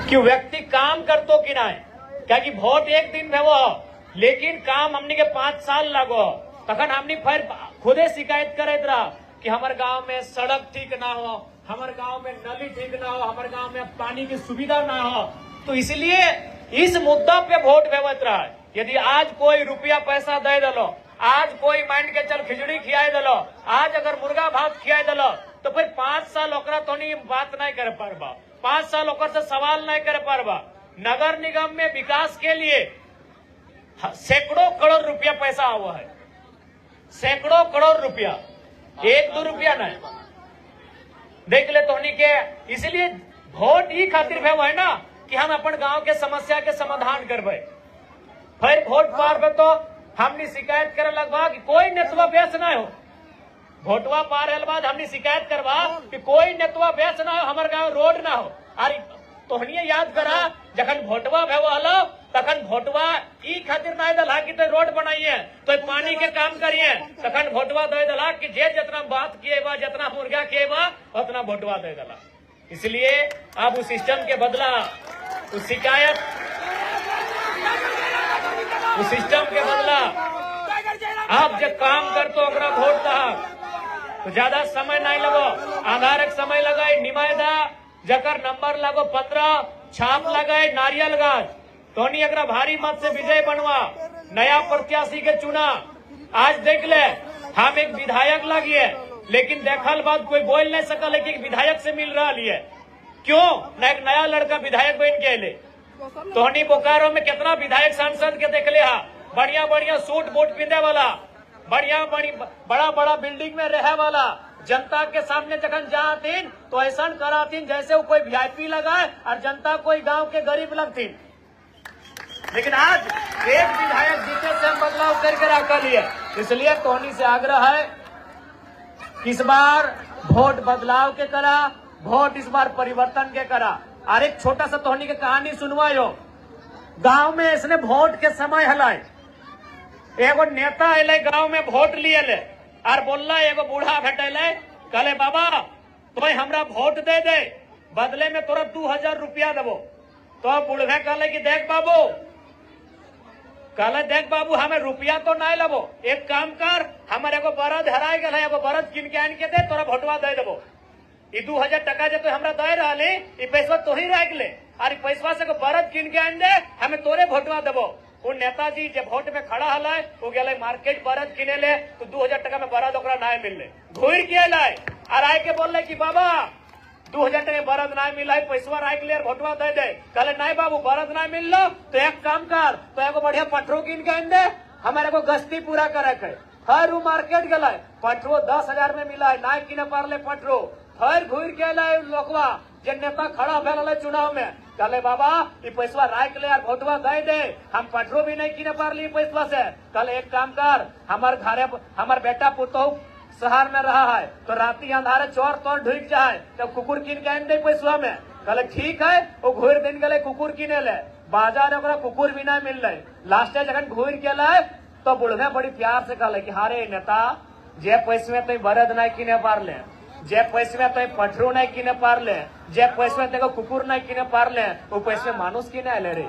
कि व्यक्ति काम करतो कि ना क्या कि वोट एक दिन में वो, लेकिन काम हमने के 5 साल लगो। तखन हमने फिर खुदे शिकायत करे रहा कि हमारे गांव में सड़क ठीक ना हो, हमारे गांव में नली ठीक ना हो, हमारे गांव में पानी की सुविधा ना हो। तो इसलिए इस मुद्दा पे वोट व्यवस्थ रहा है। यदि आज कोई रुपया पैसा दे दलो, आज कोई मान के चल खिचड़ी खियाई दलो, आज अगर मुर्गा भात खियाई दलो, तो फिर 5 साल ओकरा तो नहीं बात नहीं कर पारबा, 5 साल ओकर से सवाल नहीं कर पारबा। नगर निगम में विकास के लिए सैकड़ों करोड़ रुपया पैसा हुआ है, सैकड़ों करोड़ रुपया, 1-2 रुपया नहीं। देख ले तोहनी के, इसलिए वोट ही खातिर भे है ना कि हम अपन गांव के समस्या के समाधान करबे। फिर वोट पार पे तो हमने शिकायत करे लगभग कि कोई नेतवा बेच ना हो। वोटवा पार है बाद हमने शिकायत करवा कि कोई नेतवा बेच ना हो, हमारे गांव रोड ना हो। अरे तोहनी याद करा जखन वोटवा भेवल तखन वोटवा ई खातिर नहीं दला कि तो रोड बनाइए, तो पानी के काम करिए, तखन वोटवा दे दला कि जे जितना बात किए बा, जितना मुर्गा किए बा, उतना वोटवा दे दला। इसलिए अब उस सिस्टम के बदला उस शिकायत, उस सिस्टम के बदला आप जब काम कर तो अगर वोट दहा तो ज्यादा समय नहीं लगो, आधारक समय लगाए, निमायदा जकर नंबर लगो 15 छाप लगाए, नारियल गाछ तो नहीं अगर भारी मत से विजय बनवा, नया प्रत्याशी के चुना। आज देख ले हम एक विधायक लगिए, लेकिन देखल बाद कोई बोल नहीं सकल है कि विधायक से मिल रहा है। क्यों न एक नया लड़का विधायक बन के अले। तोहनी बोकारो में कितना विधायक सांसद के देख ले हा, बढ़िया बढ़िया सूट बूट पहने वाला, बढ़िया बड़ा बड़ा बिल्डिंग में रहे वाला, जनता के सामने जखन जातीन तो ऐसा करातीन जैसे वो कोई वीआईपी लगाए और जनता कोई गांव के गरीब लगतीन। लेकिन आज एक विधायक जीते से हम बदलाव करके रखा लिए। इसलिए तोहनी से आग्रह है इस बार वोट बदलाव के करा, वोट इस बार परिवर्तन के करा। और एक छोटा सा तोहनी के कहानी सुनवायो। गांव में इसने वोट के समय हलाए, एगो नेता अले गांव में वोट लिए ले और बोलला, एगो बूढ़ा भेटले, कहले बाबा तो हमरा वोट दे दे, बदले में तोरा 2000 रुपया देबो। तो बूढ़े कहले कि देख बाबू, कहले देख बाबू हमें रुपया तो नहीं लेबो, एक काम कर, हमारे एगो बरद हराई गल है, एगो बरद किन के आन के दे, तोरा वोटवा दे देबो। 2000 टका जो तो हमरा दे रहा, पैसा तो ही रख ले, और पैसा से बरद किन के आन दे, हमें तोरे वोटवा देबो। वो नेताजी जब वोट में खड़ा हल वो गए मार्केट बरद किने ले, तो 2000 टका में बरद ओकरा नहीं मिल ले, घूर के लाए और आए के बोल कि बाबा 2000 टका बरद नहीं मिला, पैसा रख ले वोटवा दे दे। कहले नहीं बाबू बरद नहीं मिल लो, तो एक काम कर, तो एगो बढ़िया पटरो किन के आन दे, हमारे को गश्ती पूरा करे के। हर वो मार्केट गला, पटरो 10,000 में मिला है, नहीं किने पार ले पटरो, हर घूर के लाए लोकवा जे नेता खड़ा भेल चुनाव में। कहले बाबा ये पैसा रख ले और वोटवा दे दे, हम पटरो भी नहीं किने पार ली पैसा से। कहले एक काम कर, हमार घरे हमार बेटा पुतोह शहर में रहा है, तो राती अंधारे चोर तोर ढुक जाए, तो कुकुर किन के आन दे पैसा में। कहले ठीक है, वो घूर दिन गले कुकुर किने ले, बाजार में कुकुर भी नहीं मिल रहे। लास्ट जखन घूर के लाए तो बुढ़े बड़ी प्यार से कहले कि हारे नेता, जे पैसे में तो बरद नहीं किने पार ले, जे पैसे में तो पटरू नहीं किने पार ले, जे पैसे में तो कुकुर नहीं किने पार ले, वो पैसे में मानुस किने आले रे।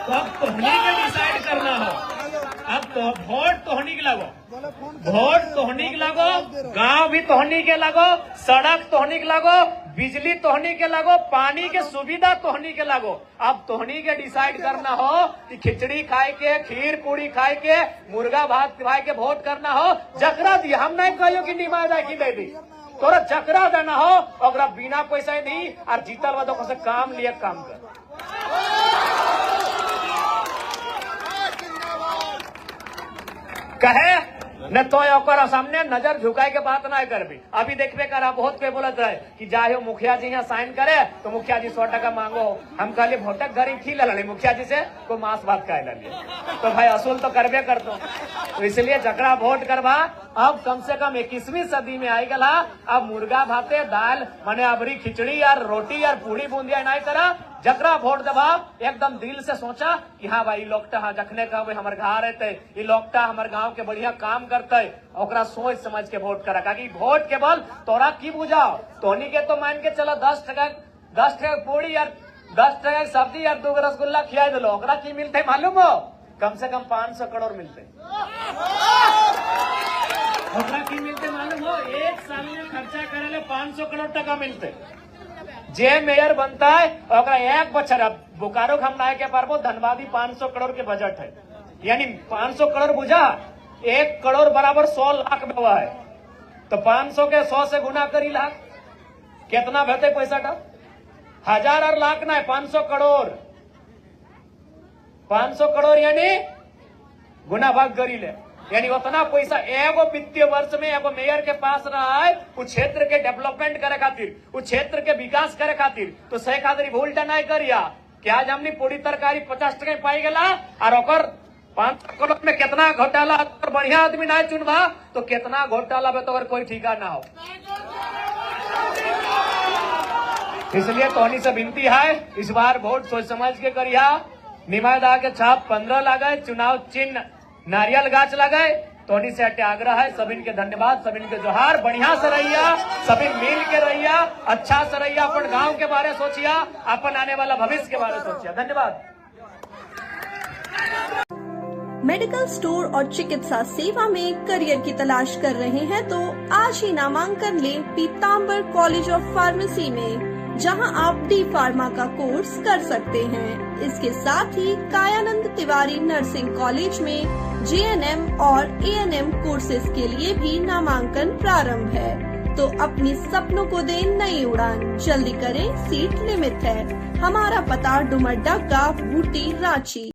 तो अब तोहनी के डिसाइड करना हो, अब तो वोट तोहनी के लगो, वोट तोहनी के लगो, गांव भी तोहनी के लगो, सड़क तोहनी के लगो, बिजली तोहनी के लगो, पानी के सुविधा तोहनी के लगो। अब तोहनी के डिसाइड करना हो कि खिचड़ी खाए के, खीर पूरी खाए के, मुर्गा भात खाए के वोट करना हो, जकरा दी। हम नहीं कहियो कि निमायदा की दे दी, तोरा जकरा देना हो और बिना पैसा दी और जीतल वादों से काम लिए काम कर। कहे न तो ओकर सामने नजर झुकाए के बात ना कर भी। अभी देखबे करा बहुत पे बोलत रहे कि जाए मुखिया जी यहाँ साइन करे तो मुखिया जी 100 टका मांगो। हम कहले भोटक गरीब थी लड़े मुखिया जी से को मांस भात खाए लिए, तो भाई असूल तो करबे कर दो। तो इसलिए जकरा वोट करवा, अब कम से कम 21वीं सदी में आई गला, अब मुर्गा भाते दाल माने अबरी खिचड़ी यार रोटी यार पूरी बूंदिया नहीं करा, जकरा वोट देबा एकदम दिल से सोचा कि हाँ भाई लोकटा हाँ जखने का हमारे घर रहते ये लोकटा हमारे गांव के बढ़िया काम करते ओकरा सोच समझ के वोट करा कि वोट के बल तोरा की बुझाओ तोहनी के तो मान के चलो 10 टका पूरी यार 10 टका सब्जी यार 2 रसगुल्ला खिया दिलो ओकरा की मिलते मालूम हो कम से कम 500 करोड़ मिलते ओकरा की मिलते मालूम हो एक साल में खर्चा करे 500 करोड़ टका मिलते जे मेयर बनता है और एक बच्चा अब बोकारो हम ना के पारबो धनबादी 500 करोड़ के बजट है यानी 500 करोड़ बुझा 1 करोड़ बराबर 100 लाख में हुआ है तो 500 के 100 से गुना करी लाख कितना भेटे पैसा का हजार और लाख ना है 500 करोड़ यानी गुना भाग करी ले यानी उतना पैसा एगो वित्तीय वर्ष में एगो मेयर के पास रहा है उस क्षेत्र के डेवलपमेंट करे खातिर उस क्षेत्र के विकास करे खातिर तो सही खातिर भूल नहीं करिया कि आज हमने पूरी तरकारी 50 टका पाई गला और ओकर 5 करोड़ में कितना घोटाला अगर बढ़िया आदमी ना चुनवा तो कितना घोटाला में तो अगर कोई ठिका ना हो इसलिए तोहनी से विनती है इस बार वोट सोच समझ के करिया निमादा के छाप 15 लगाए चुनाव चिन्ह नारियल गाछ लगाए तोहनी से अटे आग्रह है सभी के धन्यवाद सभी के जोहार बढ़िया से रहिया सभी मिल के रहिया अच्छा से रहिया अपन गांव के बारे सोचिया अपन आने वाला भविष्य के बारे सोचिया धन्यवाद। मेडिकल स्टोर और चिकित्सा सेवा में करियर की तलाश कर रहे हैं तो आज ही नामांकन लें पीताम्बर कॉलेज ऑफ फार्मेसी में जहां आप डी फार्मा का कोर्स कर सकते हैं। इसके साथ ही कायानंद तिवारी नर्सिंग कॉलेज में जेएनएम और एएनएम कोर्सेज के लिए भी नामांकन प्रारंभ है तो अपनी सपनों को दें नई उड़ान जल्दी करें सीट लिमिट है। हमारा पता डुमरडा का बूटी रांची।